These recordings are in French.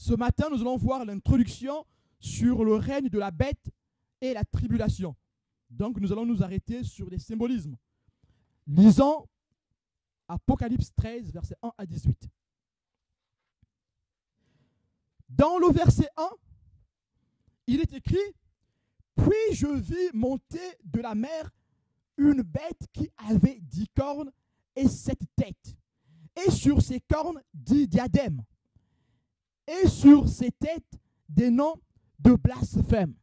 Ce matin, nous allons voir l'introduction sur le règne de la bête et la tribulation. Donc, nous allons nous arrêter sur les symbolismes. Lisons Apocalypse 13, versets 1 à 18. Dans le verset 1, il est écrit « Puis je vis monter de la mer une bête qui avait 10 cornes et 7 têtes, et sur ses cornes 10 diadèmes, et sur ses têtes des noms de blasphème. »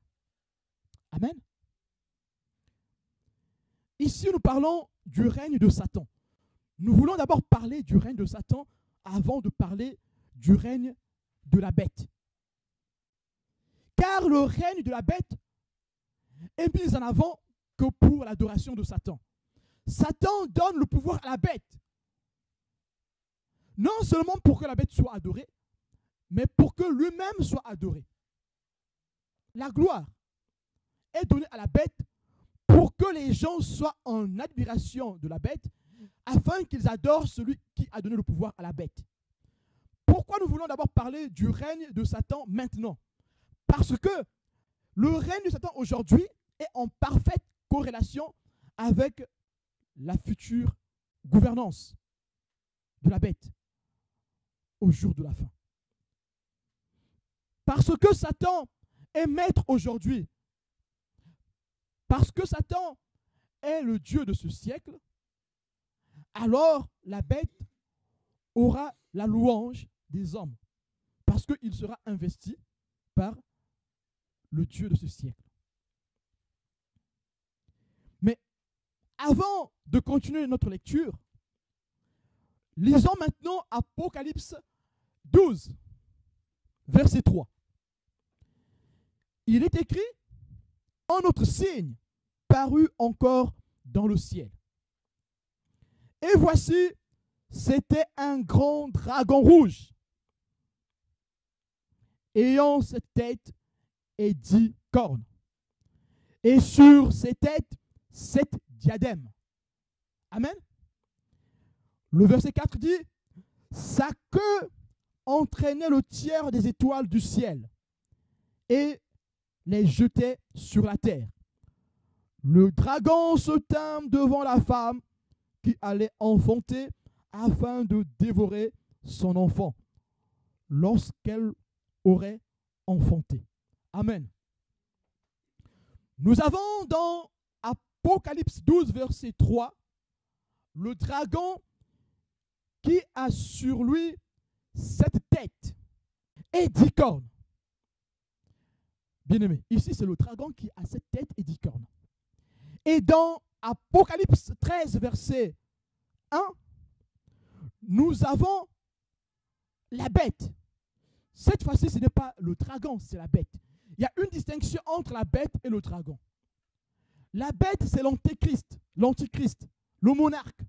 Amen. Ici, nous parlons du règne de Satan. Nous voulons d'abord parler du règne de Satan avant de parler du règne de la bête. Car le règne de la bête est mis en avant que pour l'adoration de Satan. Satan donne le pouvoir à la bête. Non seulement pour que la bête soit adorée, mais pour que lui-même soit adoré. La gloire est donnée à la bête pour que les gens soient en admiration de la bête, afin qu'ils adorent celui qui a donné le pouvoir à la bête. Pourquoi nous voulons d'abord parler du règne de Satan maintenant? Parce que le règne de Satan aujourd'hui est en parfaite corrélation avec la future gouvernance de la bête au jour de la fin. Parce que Satan est maître aujourd'hui, parce que Satan est le Dieu de ce siècle, alors la bête aura la louange des hommes, parce qu'il sera investi par le Dieu de ce siècle. Mais avant de continuer notre lecture, lisons maintenant Apocalypse 12, verset 3. Il est écrit « Un autre signe parut encore dans le ciel. Et voici, c'était un grand dragon rouge, ayant 7 têtes et 10 cornes, et sur ses têtes 7 diadèmes. » Amen. Le verset 4 dit « Sa queue entraînait le tiers des étoiles du ciel et les jetait sur la terre. Le dragon se tint devant la femme qui allait enfanter afin de dévorer son enfant lorsqu'elle aurait enfanté. » Amen. Nous avons dans Apocalypse 12, verset 3, le dragon qui a sur lui 7 têtes et 10 cornes. Bien-aimé, ici c'est le dragon qui a 7 têtes et 10 cornes. Et dans Apocalypse 13, verset 1, nous avons la bête. Cette fois-ci, ce n'est pas le dragon, c'est la bête. Il y a une distinction entre la bête et le dragon. La bête, c'est l'antéchrist, l'antichrist, le monarque,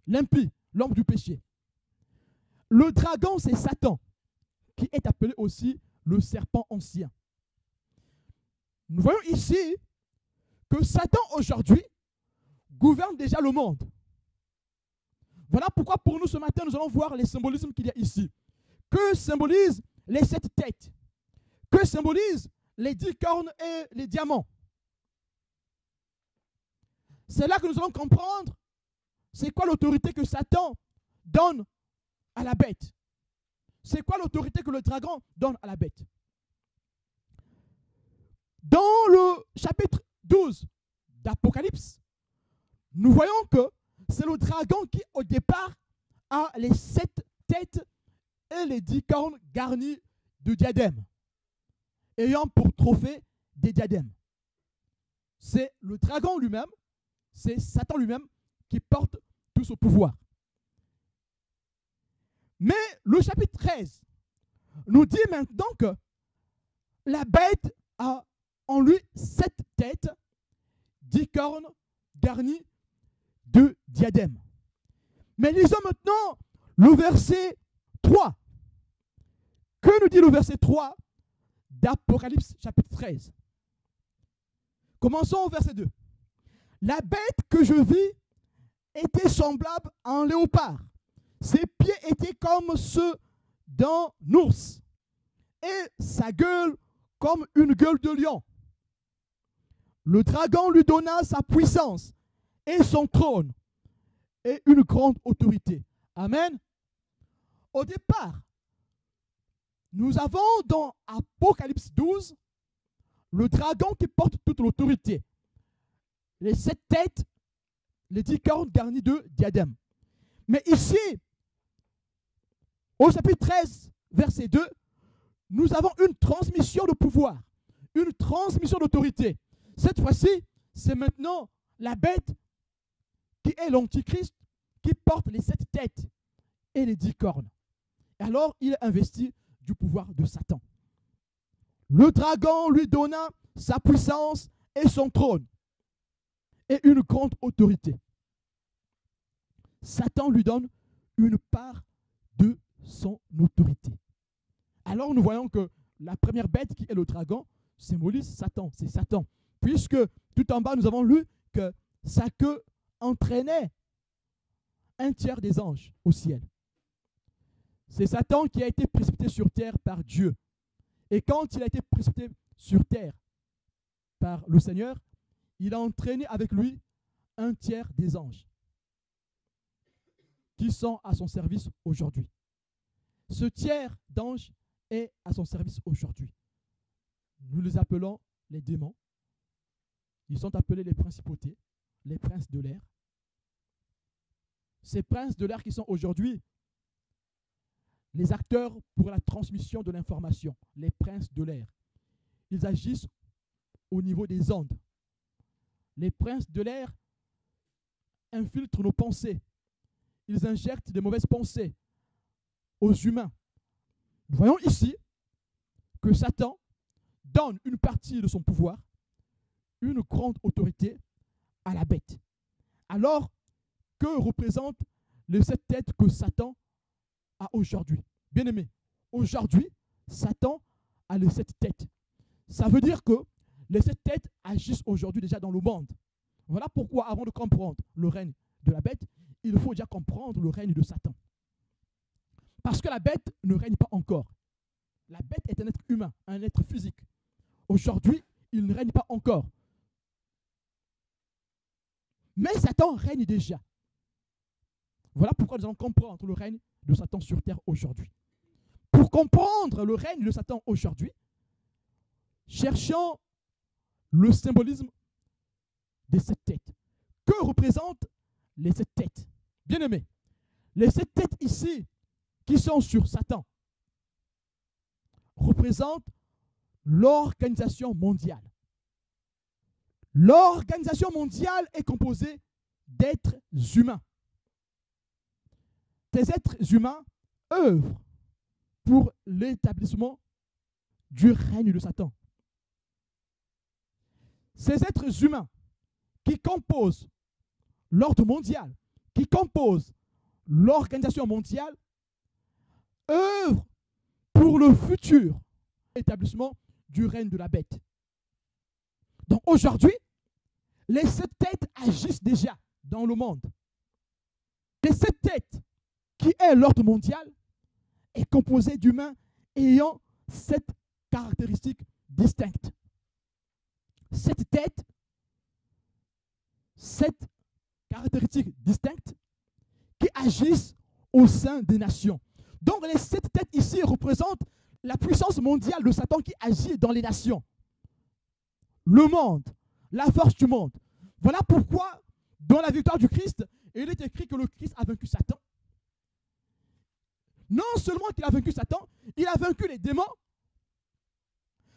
l'impie, l'homme du péché. Le dragon, c'est Satan, qui est appelé aussi le serpent ancien. Nous voyons ici que Satan aujourd'hui gouverne déjà le monde. Voilà pourquoi pour nous ce matin, nous allons voir les symbolismes qu'il y a ici. Que symbolisent les 7 têtes? Que symbolisent les 10 cornes et les diamants? C'est là que nous allons comprendre c'est quoi l'autorité que Satan donne à la bête. C'est quoi l'autorité que le dragon donne à la bête. Dans le chapitre 12 d'Apocalypse, nous voyons que c'est le dragon qui, au départ, a les 7 têtes et les 10 cornes garnies de diadèmes, ayant pour trophée des diadèmes. C'est le dragon lui-même, c'est Satan lui-même qui porte tout ce pouvoir. Mais le chapitre 13 nous dit maintenant que la bête a en lui 7 têtes, 10 cornes garnies de diadèmes. Mais lisons maintenant le verset 3. Que nous dit le verset 3 d'Apocalypse chapitre 13? Commençons au verset 2. La bête que je vis était semblable à un léopard. Ses pieds étaient comme ceux d'un ours, et sa gueule comme une gueule de lion. Le dragon lui donna sa puissance et son trône et une grande autorité. Amen. Au départ, nous avons dans Apocalypse 12 le dragon qui porte toute l'autorité. Les 7 têtes, les 10 cornes garnies de diadèmes. Mais ici, au chapitre 13, verset 2, nous avons une transmission de pouvoir, une transmission d'autorité. Cette fois-ci, c'est maintenant la bête qui est l'antichrist qui porte les 7 têtes et les 10 cornes. Alors, il est investi du pouvoir de Satan. Le dragon lui donna sa puissance et son trône et une grande autorité. Satan lui donne une part de son autorité. Alors nous voyons que la première bête qui est le dragon symbolise Satan, c'est Satan. Puisque tout en bas nous avons lu que sa queue entraînait un tiers des anges au ciel. C'est Satan qui a été précipité sur terre par Dieu. Et quand il a été précipité sur terre par le Seigneur, il a entraîné avec lui un tiers des anges qui sont à son service aujourd'hui. Ce tiers d'anges est à son service aujourd'hui. Nous les appelons les démons. Ils sont appelés les principautés, les princes de l'air. Ces princes de l'air qui sont aujourd'hui les acteurs pour la transmission de l'information, les princes de l'air. Ils agissent au niveau des ondes. Les princes de l'air infiltrent nos pensées. Ils injectent de mauvaises pensées aux humains. Nous voyons ici que Satan donne une partie de son pouvoir, une grande autorité à la bête. Alors, que représentent les 7 têtes que Satan a aujourd'hui? Bien-aimé, aujourd'hui, Satan a les 7 têtes. Ça veut dire que les 7 têtes agissent aujourd'hui déjà dans le monde. Voilà pourquoi, avant de comprendre le règne de la bête, il faut déjà comprendre le règne de Satan. Parce que la bête ne règne pas encore. La bête est un être humain, un être physique. Aujourd'hui, il ne règne pas encore. Mais Satan règne déjà. Voilà pourquoi nous allons comprendre le règne de Satan sur terre aujourd'hui. Pour comprendre le règne de Satan aujourd'hui, cherchons le symbolisme des 7 têtes. Que représentent les 7 têtes? Bien-aimés, les 7 têtes ici qui sont sur Satan représentent l'organisation mondiale. L'organisation mondiale est composée d'êtres humains. Ces êtres humains œuvrent pour l'établissement du règne de Satan. Ces êtres humains qui composent l'ordre mondial, qui composent l'organisation mondiale, œuvrent pour le futur établissement du règne de la bête. Donc aujourd'hui, les 7 têtes agissent déjà dans le monde. Les 7 têtes, qui est l'ordre mondial, est composé d'humains ayant 7 caractéristiques distinctes. 7 têtes, 7 caractéristiques distinctes qui agissent au sein des nations. Donc les 7 têtes ici représentent la puissance mondiale de Satan qui agit dans les nations. Le monde, la force du monde. Voilà pourquoi, dans la victoire du Christ, il est écrit que le Christ a vaincu Satan. Non seulement qu'il a vaincu Satan, il a vaincu les démons.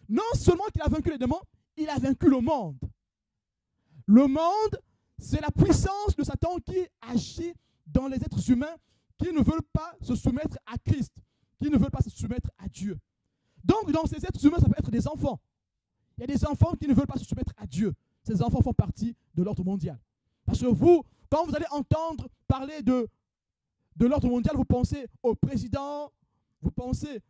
Non seulement qu'il a vaincu les démons, il a vaincu le monde. Le monde, c'est la puissance de Satan qui agit dans les êtres humains qui ne veulent pas se soumettre à Christ, qui ne veulent pas se soumettre à Dieu. Donc, dans ces êtres humains, ça peut être des enfants. Il y a des enfants qui ne veulent pas se soumettre à Dieu. Ces enfants font partie de l'ordre mondial. Parce que vous, quand vous allez entendre parler de l'ordre mondial, vous pensez au président, vous pensez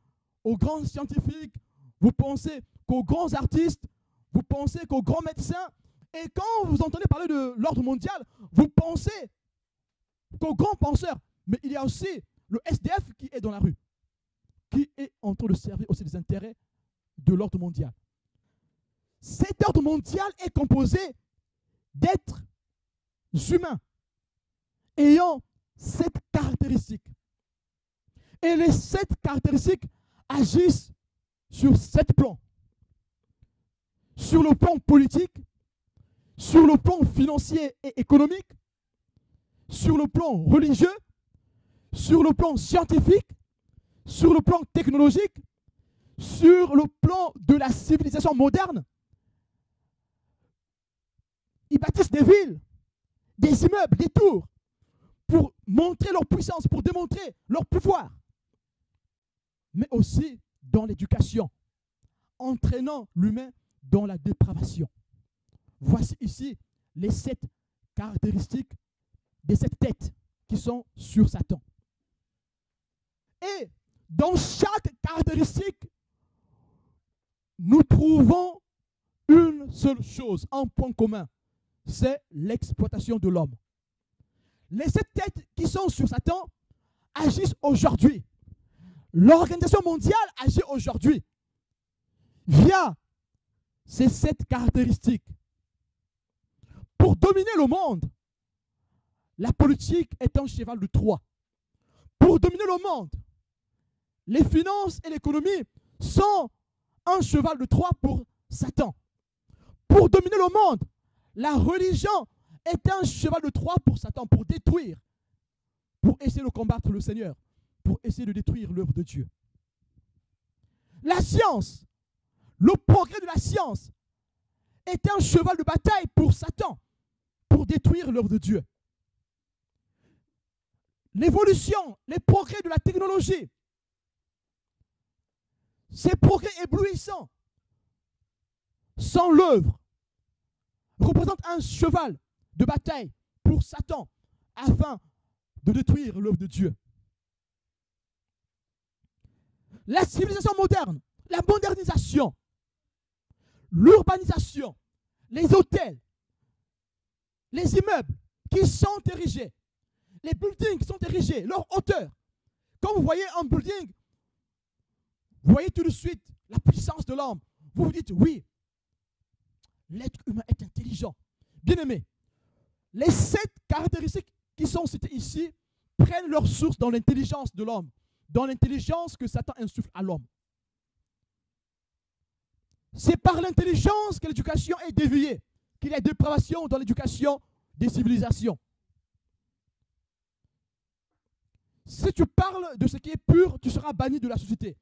aux grands scientifiques, vous pensez qu'aux grands artistes, vous pensez qu'aux grands médecins. Et quand vous entendez parler de l'ordre mondial, vous pensez qu'aux grands penseurs. Mais il y a aussi le SDF qui est dans la rue, qui est en train de servir aussi les intérêts de l'ordre mondial. Cet ordre mondial est composé d'êtres humains ayant 7 caractéristiques. Et les 7 caractéristiques agissent sur 7 plans. Sur le plan politique, sur le plan financier et économique, sur le plan religieux, sur le plan scientifique, sur le plan technologique, sur le plan de la civilisation moderne. Ils bâtissent des villes, des immeubles, des tours, pour montrer leur puissance, pour démontrer leur pouvoir. Mais aussi dans l'éducation, entraînant l'humain dans la dépravation. Voici ici les 7 caractéristiques des 7 têtes qui sont sur Satan. Et dans chaque caractéristique, nous trouvons une seule chose, un point commun, c'est l'exploitation de l'homme. Les 7 têtes qui sont sur Satan agissent aujourd'hui. L'organisation mondiale agit aujourd'hui via ces 7 caractéristiques. Pour dominer le monde, la politique est un cheval de Troie. Pour dominer le monde, les finances et l'économie sont un cheval de Troie pour Satan. Pour dominer le monde, la religion est un cheval de Troie pour Satan, pour détruire, pour essayer de combattre le Seigneur, pour essayer de détruire l'œuvre de Dieu. La science, le progrès de la science est un cheval de bataille pour Satan, pour détruire l'œuvre de Dieu. L'évolution, les progrès de la technologie, ces progrès éblouissants, sans l'œuvre, représentent un cheval de bataille pour Satan, afin de détruire l'œuvre de Dieu. La civilisation moderne, la modernisation, l'urbanisation, les hôtels, les immeubles qui sont érigés, les buildings qui sont érigés, leur hauteur. Quand vous voyez un building, vous voyez tout de suite la puissance de l'homme. Vous vous dites, oui, l'être humain est intelligent. Bien-aimé, les 7 caractéristiques qui sont citées ici prennent leur source dans l'intelligence de l'homme, dans l'intelligence que Satan insuffle à l'homme. C'est par l'intelligence que l'éducation est déviée, qu'il y a dépravation dans l'éducation des civilisations. Si tu parles de ce qui est pur, tu seras banni de la société.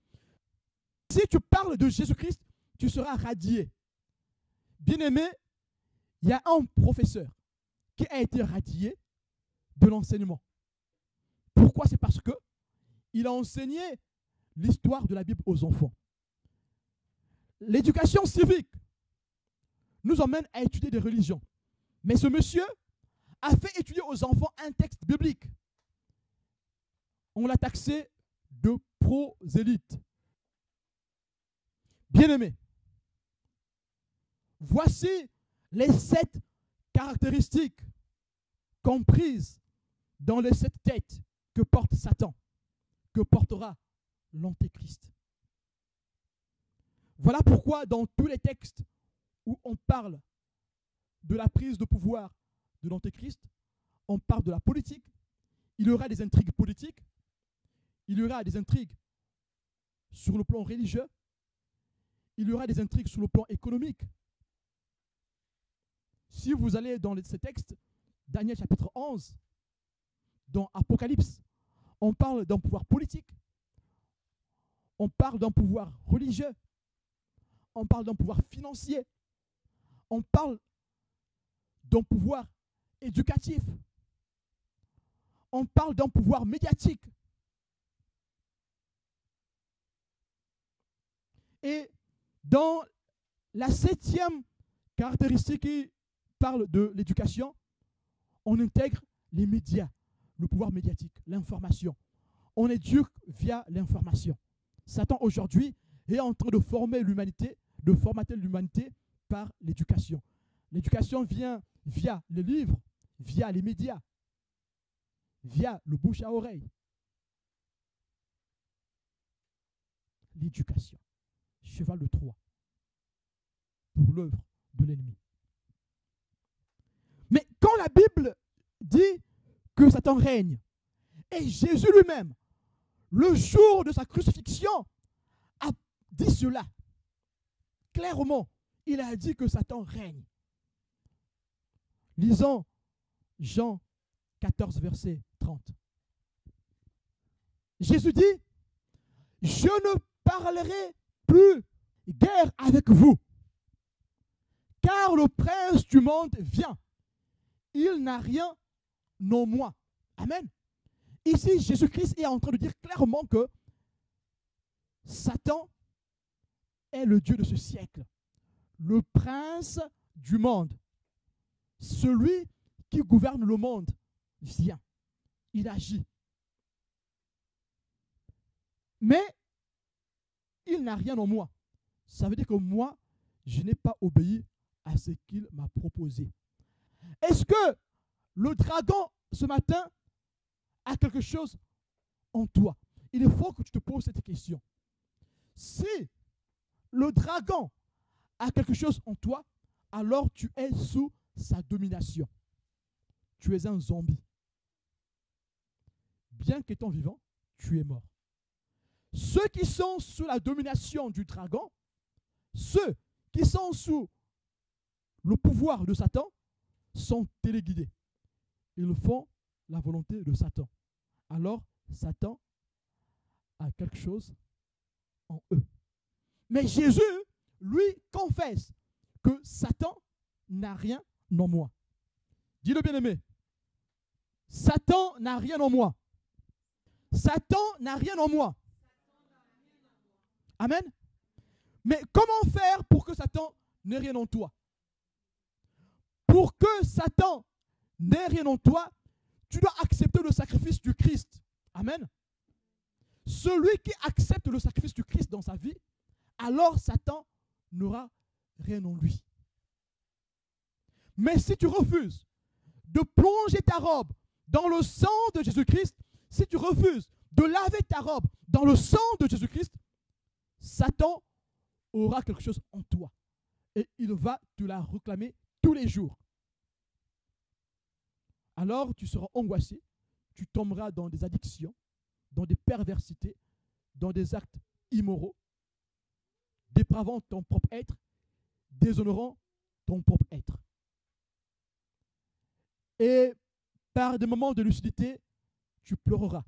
Si tu parles de Jésus-Christ, tu seras radié. Bien-aimé, il y a un professeur qui a été radié de l'enseignement. Pourquoi? C'est parce qu'il a enseigné l'histoire de la Bible aux enfants. L'éducation civique nous emmène à étudier des religions. Mais ce monsieur a fait étudier aux enfants un texte biblique. On l'a taxé de prosélyte. Bien-aimé, voici les 7 caractéristiques comprises dans les 7 têtes que porte Satan, que portera l'Antéchrist. Voilà pourquoi dans tous les textes où on parle de la prise de pouvoir de l'Antéchrist, on parle de la politique. Il y aura des intrigues politiques, il y aura des intrigues sur le plan religieux, il y aura des intrigues sur le plan économique. Si vous allez dans ces textes, Daniel chapitre 11, dans Apocalypse, on parle d'un pouvoir politique, on parle d'un pouvoir religieux, on parle d'un pouvoir financier, on parle d'un pouvoir éducatif, on parle d'un pouvoir médiatique. Et dans la 7e caractéristique qui parle de l'éducation, on intègre les médias, le pouvoir médiatique, l'information. On éduque via l'information. Satan aujourd'hui est en train de former l'humanité, de formater l'humanité par l'éducation. L'éducation vient via les livres, via les médias, via le bouche à oreille. l'éducation. Cheval de Troie pour l'œuvre de l'ennemi. Mais quand la Bible dit que Satan règne, et Jésus lui-même, le jour de sa crucifixion, a dit cela. Clairement, il a dit que Satan règne. Lisons Jean 14, verset 30. Jésus dit, « Je ne parlerai plus guère avec vous, car le prince du monde vient. Il n'a rien en moi. » Amen. Ici, Jésus-Christ est en train de dire clairement que Satan est le Dieu de ce siècle, le prince du monde, celui qui gouverne le monde vient, il agit. Mais il n'a rien en moi. Ça veut dire que moi, je n'ai pas obéi à ce qu'il m'a proposé. Est-ce que le dragon, ce matin, a quelque chose en toi? Il faut que tu te poses cette question. Si le dragon a quelque chose en toi, alors tu es sous sa domination. Tu es un zombie. Bien qu'étant vivant, tu es mort. Ceux qui sont sous la domination du dragon, ceux qui sont sous le pouvoir de Satan, sont téléguidés. Ils font la volonté de Satan. Alors, Satan a quelque chose en eux. Mais Jésus, lui, confesse que Satan n'a rien en moi. Dis-le bien-aimé. Satan n'a rien en moi. Satan n'a rien en moi. Amen. Mais comment faire pour que Satan n'ait rien en toi? Pour que Satan n'ait rien en toi, tu dois accepter le sacrifice du Christ. Amen. Celui qui accepte le sacrifice du Christ dans sa vie, alors Satan n'aura rien en lui. Mais si tu refuses de plonger ta robe dans le sang de Jésus-Christ, si tu refuses de laver ta robe dans le sang de Jésus-Christ, Satan aura quelque chose en toi et il va te la réclamer tous les jours. Alors tu seras angoissé, tu tomberas dans des addictions, dans des perversités, dans des actes immoraux, dépravant ton propre être, déshonorant ton propre être. Et par des moments de lucidité, tu pleureras.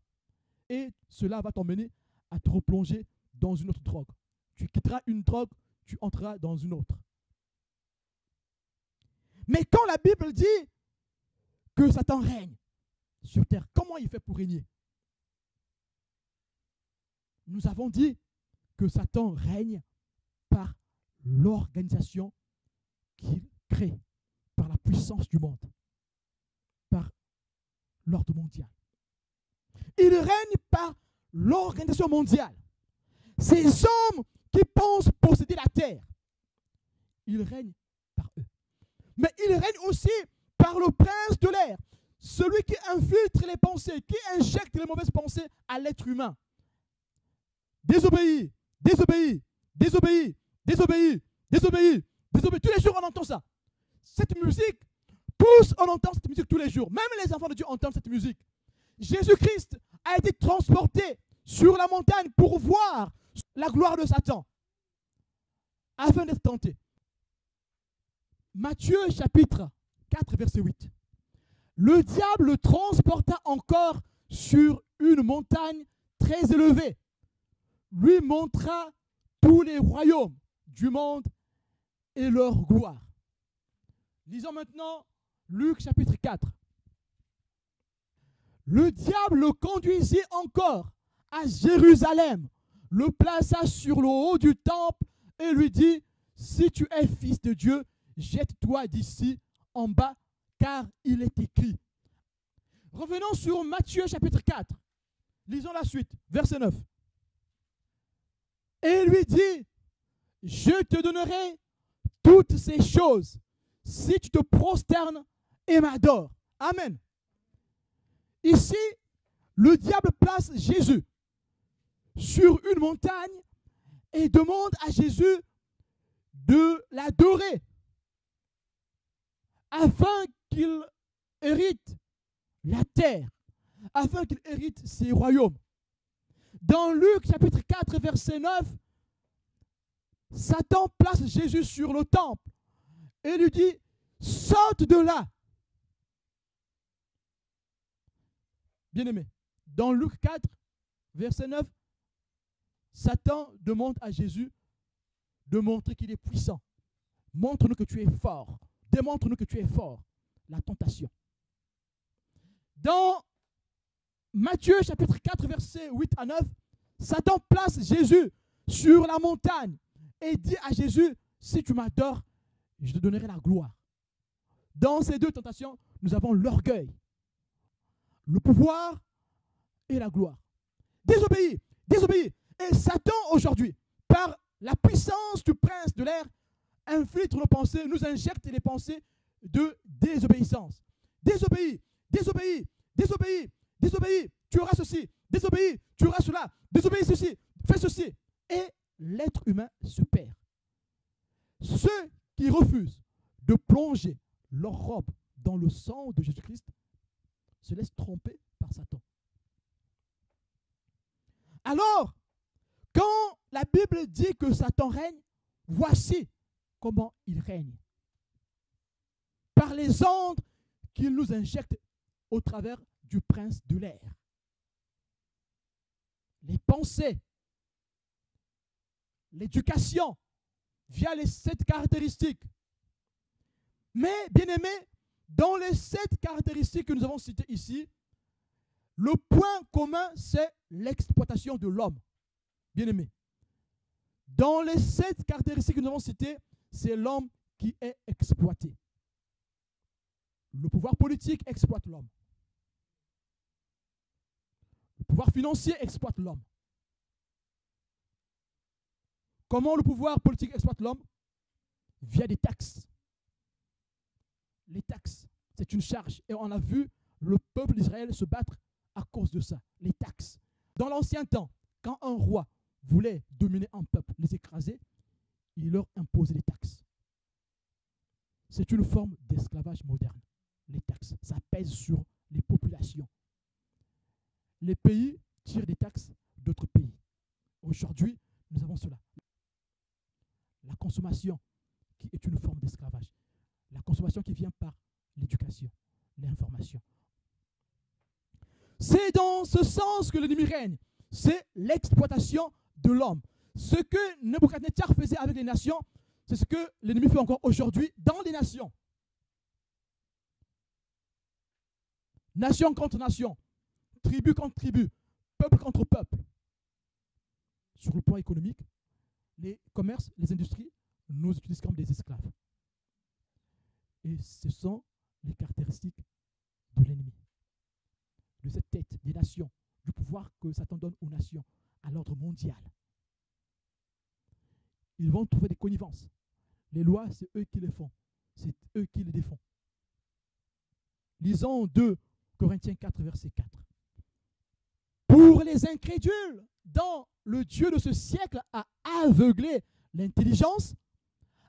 Et cela va t'emmener à te replonger dans une autre drogue. Tu quitteras une drogue, tu entreras dans une autre. Mais quand la Bible dit que Satan règne sur terre, comment il fait pour régner? Nous avons dit que Satan règne par l'organisation qu'il crée, par la puissance du monde, par l'ordre mondial. Il règne par l'organisation mondiale. Ces hommes qui pensent posséder la terre, il règne par eux. Mais il règne aussi par le prince de l'air, celui qui infiltre les pensées, qui injecte les mauvaises pensées à l'être humain. Désobéis, désobéis, désobéis, désobéis, désobéis, désobéis. Tous les jours, on entend ça. Cette musique, tous, on entend cette musique tous les jours. Même les enfants de Dieu entendent cette musique. Jésus-Christ a été transporté sur la montagne pour voir la gloire de Satan, afin d'être tenté. Matthieu chapitre 4, verset 8. Le diable le transporta encore sur une montagne très élevée, lui montra tous les royaumes du monde et leur gloire. Lisons maintenant Luc chapitre 4. Le diable le conduisit encore à Jérusalem, le plaça sur le haut du temple et lui dit, si tu es fils de Dieu, jette-toi d'ici en bas, car il est écrit. Revenons sur Matthieu chapitre 4. Lisons la suite, verset 9. Et lui dit, je te donnerai toutes ces choses si tu te prosternes et m'adores. Amen. Ici, le diable place Jésus sur une montagne et demande à Jésus de l'adorer afin qu'il hérite la terre, afin qu'il hérite ses royaumes. Dans Luc chapitre 4, verset 9, Satan place Jésus sur le temple et lui dit, saute de là. Bien-aimé, dans Luc 4, verset 9, Satan demande à Jésus de montrer qu'il est puissant. Montre-nous que tu es fort. Démontre-nous que tu es fort. La tentation. Dans Matthieu chapitre 4, versets 8 à 9, Satan place Jésus sur la montagne et dit à Jésus, si tu m'adores, je te donnerai la gloire. Dans ces deux tentations, nous avons l'orgueil, le pouvoir et la gloire. Désobéis, désobéis. Et Satan aujourd'hui, par la puissance du prince de l'air, infiltre nos pensées, nous injecte les pensées de désobéissance. Désobéis, désobéis, désobéis, désobéis, tu auras ceci, désobéis, tu auras cela, désobéis ceci, fais ceci. Et l'être humain se perd. Ceux qui refusent de plonger leur robe dans le sang de Jésus-Christ se laissent tromper par Satan. Alors, quand la Bible dit que Satan règne, voici comment il règne. Par les ondes qu'il nous injecte au travers du prince de l'air. Les pensées, l'éducation, via les 7 caractéristiques. Mais, bien-aimés, dans les 7 caractéristiques que nous avons citées ici, le point commun, c'est l'exploitation de l'homme. Bien-aimés, dans les 7 caractéristiques que nous avons citées, c'est l'homme qui est exploité. Le pouvoir politique exploite l'homme. Le pouvoir financier exploite l'homme. Comment le pouvoir politique exploite l'homme? Via des taxes. Les taxes, c'est une charge. Et on a vu le peuple d'Israël se battre à cause de ça. Les taxes. Dans l'ancien temps, quand un roi voulait dominer un peuple, les écraser, il leur imposait des taxes. C'est une forme d'esclavage moderne. Les taxes, ça pèse sur les populations. Les pays tirent des taxes d'autres pays. Aujourd'hui, nous avons cela. La consommation, qui est une forme d'esclavage. La consommation qui vient par l'éducation, l'information. C'est dans ce sens que l'ennemi règne. C'est l'exploitation de l'homme. Ce que Nebuchadnezzar faisait avec les nations, c'est ce que l'ennemi fait encore aujourd'hui dans les nations. Nation contre nation, tribu contre tribu, peuple contre peuple. Sur le plan économique, les commerces, les industries nous utilisent comme des esclaves. Et ce sont les caractéristiques de l'ennemi. De cette tête des nations, du pouvoir que Satan donne aux nations, à l'ordre mondial. Ils vont trouver des connivences. Les lois, c'est eux qui les font. C'est eux qui les défendent. Lisons 2 Corinthiens 4, verset 4. Pour les incrédules, dont le Dieu de ce siècle a aveuglé l'intelligence,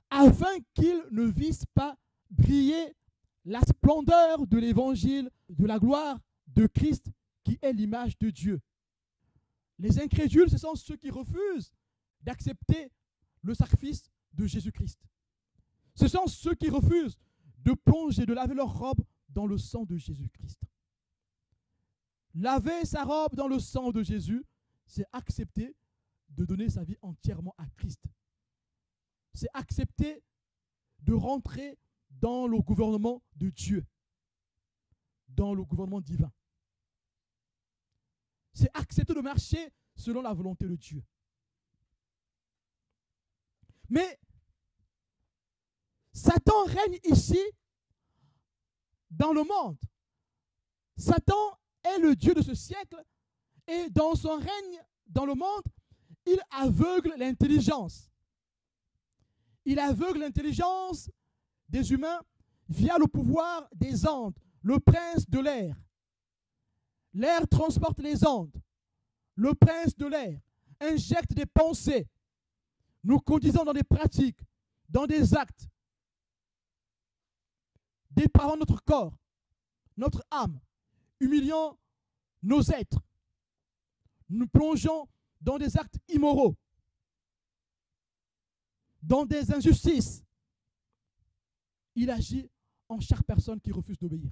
afin qu'ils ne vissent pas briller la splendeur de l'évangile de la gloire de Christ, qui est l'image de Dieu. Les incrédules, ce sont ceux qui refusent d'accepter le sacrifice de Jésus-Christ. Ce sont ceux qui refusent de plonger, de laver leur robe dans le sang de Jésus-Christ. Laver sa robe dans le sang de Jésus, c'est accepter de donner sa vie entièrement à Christ. C'est accepter de rentrer dans le gouvernement de Dieu, dans le gouvernement divin. C'est accepter de marcher selon la volonté de Dieu. Mais Satan règne ici dans le monde. Satan est le Dieu de ce siècle et dans son règne dans le monde, il aveugle l'intelligence. Il aveugle l'intelligence des humains via le pouvoir des ondes, le prince de l'air. L'air transporte les ondes. Le prince de l'air injecte des pensées nous conduisant dans des pratiques, dans des actes, dépravant notre corps, notre âme, humiliant nos êtres, nous plongeons dans des actes immoraux, dans des injustices, il agit en chaque personne qui refuse d'obéir.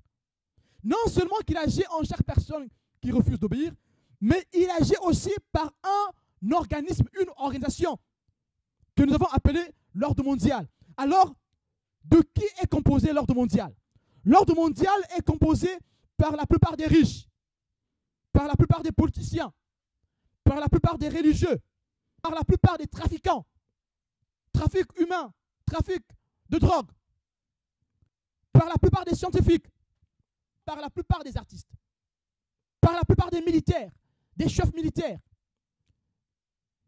Non seulement qu'il agit en chaque personne qui refuse d'obéir, mais il agit aussi par un organisme, une organisation que nous avons appelée l'ordre mondial. Alors, de qui est composé l'ordre mondial? L'ordre mondial est composé par la plupart des riches, par la plupart des politiciens, par la plupart des religieux, par la plupart des trafiquants, trafic humain, trafic de drogue, par la plupart des scientifiques, par la plupart des artistes, par la plupart des militaires, des chefs militaires,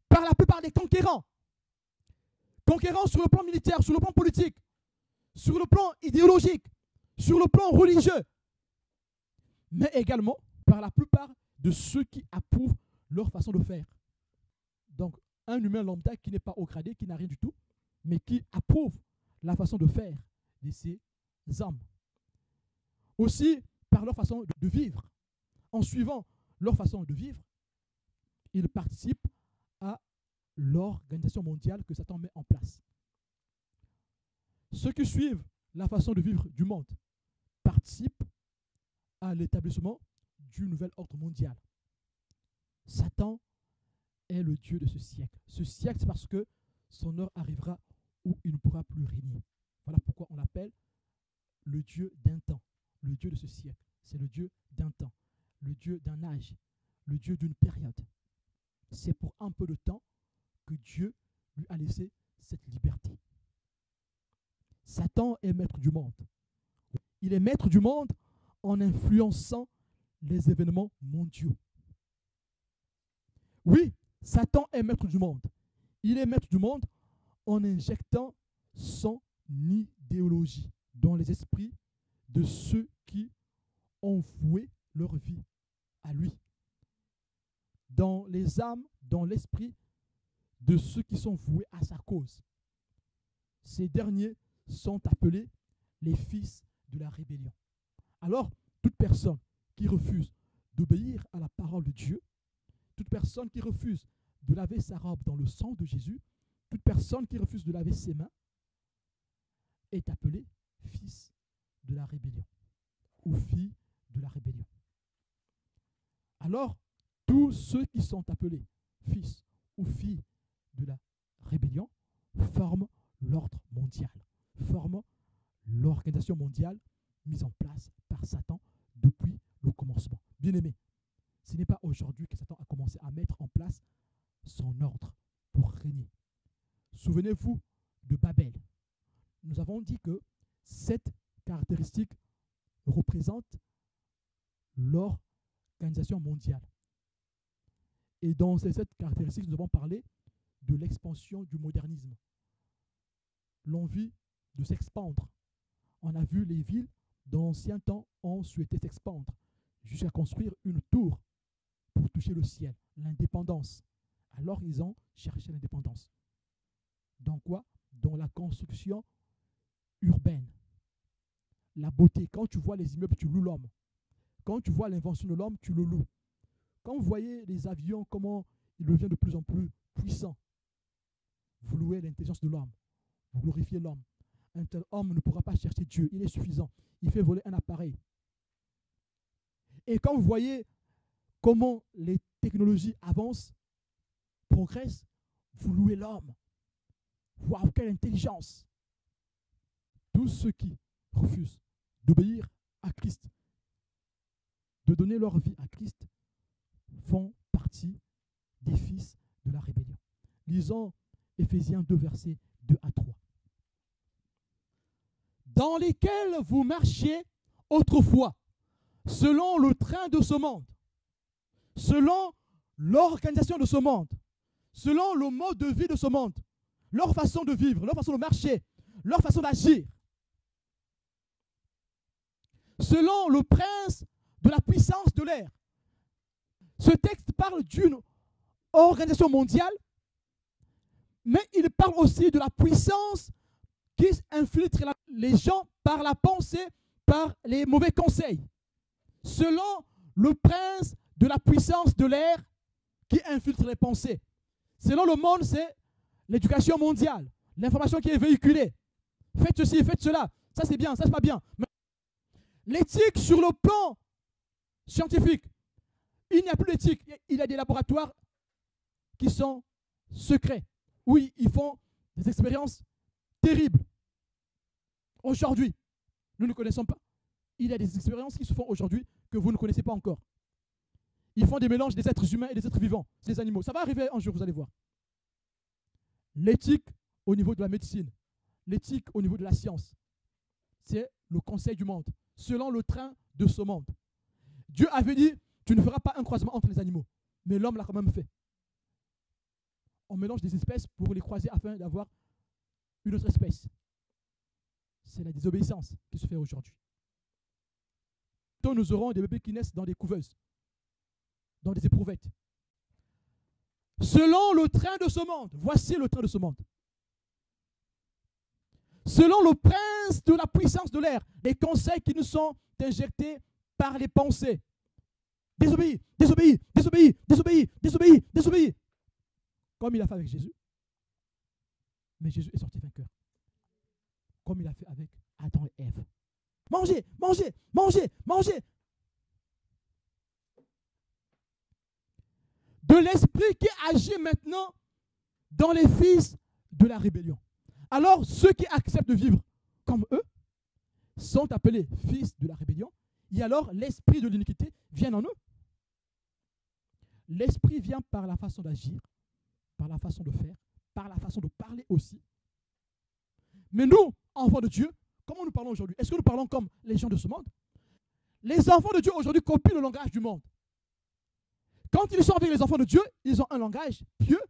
par la plupart des conquérants. Conquérants sur le plan militaire, sur le plan politique, sur le plan idéologique, sur le plan religieux, mais également par la plupart de ceux qui approuvent leur façon de faire. Donc, un humain lambda qui n'est pas haut gradé, qui n'a rien du tout, mais qui approuve la façon de faire de ces hommes. Aussi, par leur façon de vivre. En suivant leur façon de vivre, ils participent à l'organisation mondiale que Satan met en place. Ceux qui suivent la façon de vivre du monde participent à l'établissement du nouvel ordre mondial. Satan est le Dieu de ce siècle. Ce siècle, c'est parce que son heure arrivera où il ne pourra plus régner. Voilà pourquoi on l'appelle le Dieu d'un temps. Le Dieu de ce siècle, c'est le Dieu d'un temps, le Dieu d'un âge, le Dieu d'une période. C'est pour un peu de temps que Dieu lui a laissé cette liberté. Satan est maître du monde. Il est maître du monde en influençant les événements mondiaux. Oui, Satan est maître du monde. Il est maître du monde en injectant son idéologie dans les esprits de ceux qui ont voué leur vie à lui. Dans les âmes, dans l'esprit de ceux qui sont voués à sa cause. Ces derniers sont appelés les fils de la rébellion. Alors, toute personne qui refuse d'obéir à la parole de Dieu, toute personne qui refuse de laver sa robe dans le sang de Jésus, toute personne qui refuse de laver ses mains, est appelée fils de la rébellion ou fille de la rébellion. Alors, tous ceux qui sont appelés fils ou filles de la rébellion forment l'ordre mondial, forment l'organisation mondiale mise en place par Satan depuis le commencement. Bien-aimés, ce n'est pas aujourd'hui que Satan a commencé à mettre en place son ordre pour régner. Souvenez-vous de Babel. Nous avons dit que cette caractéristique représente l'organisation mondiale. Et dans cette caractéristique, nous avons parlé de l'expansion du modernisme. L'envie de s'expandre. On a vu les villes, dans l'ancien temps, ont souhaité s'expandre jusqu'à construire une tour pour toucher le ciel, l'indépendance. Alors ils ont cherché l'indépendance. Dans quoi? Dans la construction urbaine. La beauté. Quand tu vois les immeubles, tu loues l'homme. Quand tu vois l'invention de l'homme, tu le loues. Quand vous voyez les avions, comment ils deviennent de plus en plus puissants, vous louez l'intelligence de l'homme. Vous glorifiez l'homme. Un tel homme ne pourra pas chercher Dieu. Il est suffisant. Il fait voler un appareil. Et quand vous voyez comment les technologies avancent, progressent, vous louez l'homme. Waouh, quelle intelligence! Tous ceux qui refusent d'obéir à Christ, de donner leur vie à Christ, font partie des fils de la rébellion. Lisons Éphésiens 2, versets 2 à 3. Dans lesquels vous marchiez autrefois, selon le train de ce monde, selon l'organisation de ce monde, selon le mode de vie de ce monde, leur façon de vivre, leur façon de marcher, leur façon d'agir, selon le prince de la puissance de l'air. Ce texte parle d'une organisation mondiale, Mais il parle aussi de la puissance qui infiltre les gens par la pensée, par les mauvais conseils. Selon le prince de la puissance de l'air qui infiltre les pensées. Selon le monde, c'est l'éducation mondiale, l'information qui est véhiculée. Faites ceci, faites cela. Ça c'est bien, ça c'est pas bien. Mais l'éthique sur le plan scientifique, il n'y a plus d'éthique. Il y a des laboratoires qui sont secrets. Oui, ils font des expériences terribles. Aujourd'hui, nous ne connaissons pas. Il y a des expériences qui se font aujourd'hui que vous ne connaissez pas encore. Ils font des mélanges des êtres humains et des êtres vivants, des animaux. Ça va arriver un jour, vous allez voir. L'éthique au niveau de la médecine, l'éthique au niveau de la science, c'est le conseil du monde, selon le train de ce monde. Dieu avait dit, tu ne feras pas un croisement entre les animaux, mais l'homme l'a quand même fait. On mélange des espèces pour les croiser afin d'avoir une autre espèce. C'est la désobéissance qui se fait aujourd'hui. Donc nous aurons des bébés qui naissent dans des couveuses, dans des éprouvettes. Selon le train de ce monde, voici le train de ce monde. Selon le prince de la puissance de l'air, les conseils qui nous sont injectés par les pensées. Désobéis, désobéis, désobéis, désobéis, désobéis, désobéis. Comme il a fait avec Jésus. Mais Jésus est sorti vainqueur. Comme il a fait avec Adam et Ève. Mangez, mangez, mangez, mangez. De l'esprit qui agit maintenant dans les fils de la rébellion. Alors, ceux qui acceptent de vivre comme eux sont appelés fils de la rébellion. Et alors, l'esprit de l'iniquité vient en eux. L'esprit vient par la façon d'agir, par la façon de faire, par la façon de parler aussi. Mais nous, enfants de Dieu, comment nous parlons aujourd'hui? Est-ce que nous parlons comme les gens de ce monde? Les enfants de Dieu aujourd'hui copient le langage du monde. Quand ils sont avec les enfants de Dieu, ils ont un langage pieux.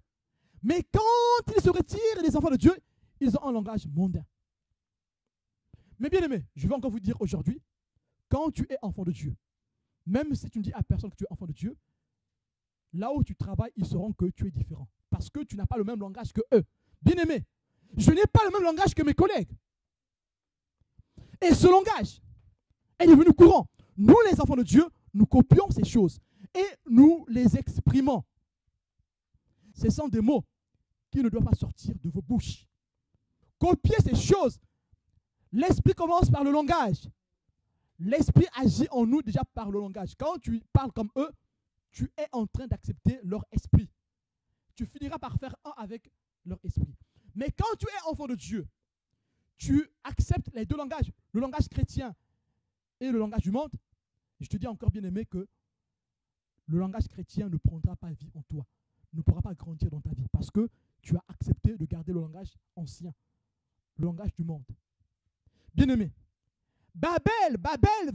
Mais quand ils se retirent des enfants de Dieu, ils ont un langage mondain. Mais bien aimé, je vais encore vous dire aujourd'hui, quand tu es enfant de Dieu, même si tu ne dis à personne que tu es enfant de Dieu, là où tu travailles, ils sauront que tu es différent. Parce que tu n'as pas le même langage que eux. Bien aimé, je n'ai pas le même langage que mes collègues. Et ce langage est devenu courant. Nous, les enfants de Dieu, nous copions ces choses et nous les exprimons. Ce sont des mots qui ne doivent pas sortir de vos bouches. Copier ces choses. L'esprit commence par le langage. L'esprit agit en nous déjà par le langage. Quand tu parles comme eux, tu es en train d'accepter leur esprit. Tu finiras par faire un avec leur esprit. Mais quand tu es enfant de Dieu, tu acceptes les deux langages, le langage chrétien et le langage du monde. Je te dis encore, bien aimé, que le langage chrétien ne prendra pas vie en toi, ne pourra pas grandir dans ta vie parce que tu as accepté de garder le langage ancien, le langage du monde. Bien aimé, Babel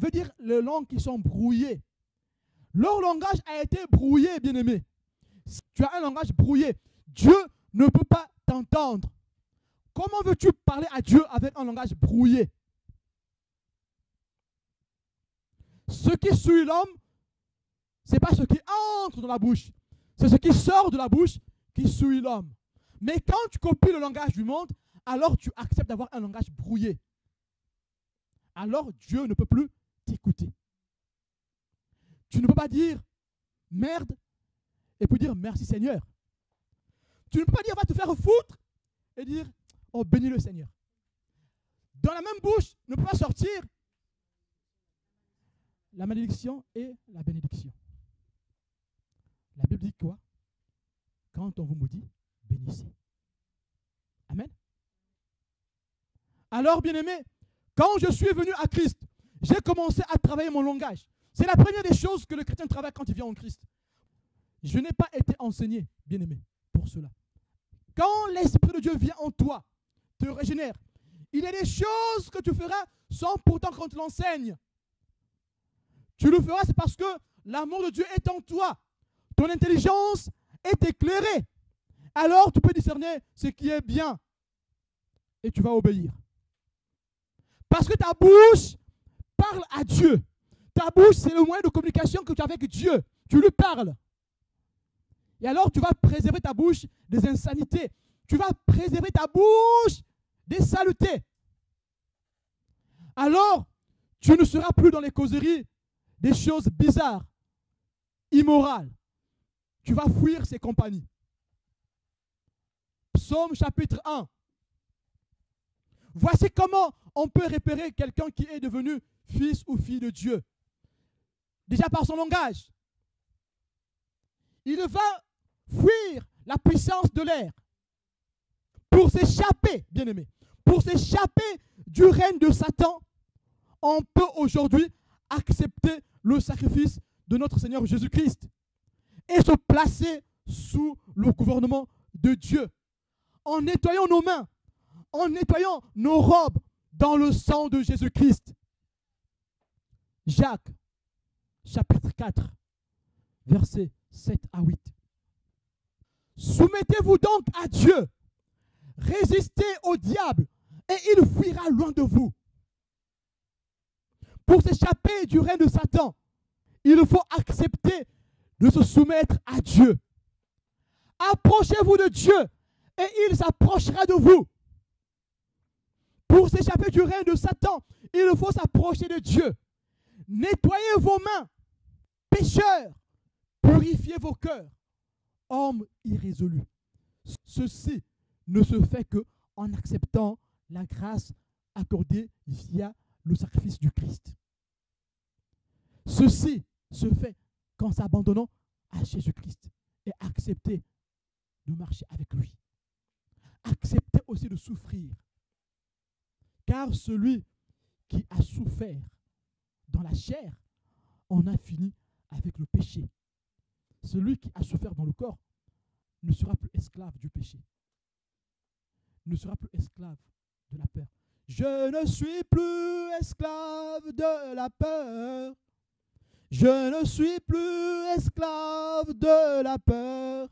veut dire les langues qui sont brouillées. Leur langage a été brouillé, bien aimé. Si tu as un langage brouillé, Dieu ne peut pas t'entendre. Comment veux-tu parler à Dieu avec un langage brouillé? Ce qui suit l'homme, ce n'est pas ce qui entre dans la bouche, c'est ce qui sort de la bouche qui suit l'homme. Mais quand tu copies le langage du monde, alors tu acceptes d'avoir un langage brouillé. Alors Dieu ne peut plus t'écouter. Tu ne peux pas dire merde et puis dire merci Seigneur. Tu ne peux pas dire va te faire foutre et dire oh bénis le Seigneur. Dans la même bouche ne peut pas sortir la malédiction et la bénédiction. La Bible dit quoi? Quand on vous maudit, bénissez. Amen. Alors, bien-aimé, quand je suis venu à Christ, j'ai commencé à travailler mon langage. C'est la première des choses que le chrétien travaille quand il vient en Christ. Je n'ai pas été enseigné, bien-aimé, pour cela. Quand l'Esprit de Dieu vient en toi, te régénère, il y a des choses que tu feras sans pourtant qu'on te l'enseigne. Tu le feras, c'est parce que l'amour de Dieu est en toi. Ton intelligence est éclairée. Alors tu peux discerner ce qui est bien. Et tu vas obéir. Parce que ta bouche parle à Dieu. Ta bouche, c'est le moyen de communication que tu as avec Dieu. Tu lui parles. Et alors tu vas préserver ta bouche des insanités. Tu vas préserver ta bouche des saletés. Alors, tu ne seras plus dans les causeries des choses bizarres, immorales. Tu vas fuir ces compagnies. Psaume chapitre 1. Voici comment on peut repérer quelqu'un qui est devenu fils ou fille de Dieu. Déjà par son langage. Il va fuir la puissance de l'air pour s'échapper, bien-aimé, pour s'échapper du règne de Satan. On peut aujourd'hui accepter le sacrifice de notre Seigneur Jésus-Christ et se placer sous le gouvernement de Dieu en nettoyant nos mains, en nettoyant nos robes dans le sang de Jésus-Christ. Jacques, chapitre 4, versets 7 à 8. Soumettez-vous donc à Dieu, résistez au diable et il fuira loin de vous. Pour s'échapper du règne de Satan, il faut accepter de se soumettre à Dieu. Approchez-vous de Dieu et il s'approchera de vous. Pour s'échapper du règne de Satan, il faut s'approcher de Dieu. Nettoyez vos mains, pécheurs, purifiez vos cœurs, hommes irrésolus. Ceci ne se fait qu'en acceptant la grâce accordée via le sacrifice du Christ. Ceci se fait qu'en s'abandonnant à Jésus-Christ et accepter de marcher avec lui. Accepter aussi de souffrir. Car celui qui a souffert dans la chair en a fini avec le péché. Celui qui a souffert dans le corps ne sera plus esclave du péché. Ne sera plus esclave de la peur. Je ne suis plus esclave de la peur. Je ne suis plus esclave de la peur.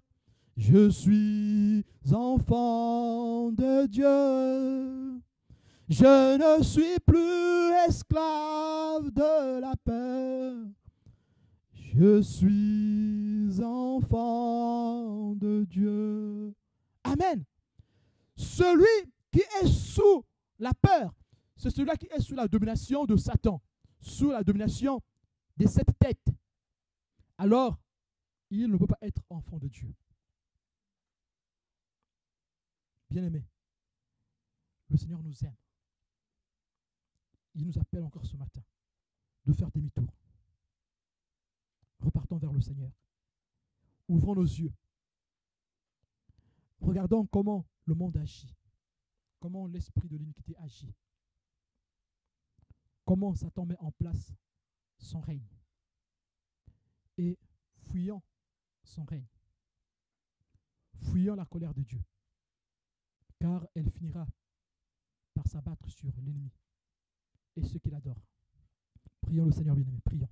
Je suis enfant de Dieu. Je ne suis plus esclave de la peur. Je suis enfant de Dieu. Amen. Celui qui est sous la peur, c'est celui-là qui est sous la domination de Satan, sous la domination des 7 têtes. Alors, il ne peut pas être enfant de Dieu. Bien-aimé, le Seigneur nous aime. Il nous appelle encore ce matin de faire demi-tour. Repartons vers le Seigneur. Ouvrons nos yeux. Regardons comment le monde agit. Comment l'esprit de l'iniquité agit. Comment Satan met en place son règne. Et fuyons son règne. Fuyons la colère de Dieu. Car elle finira par s'abattre sur l'ennemi et ceux qui l'adorent. Prions le Seigneur bien-aimé, prions.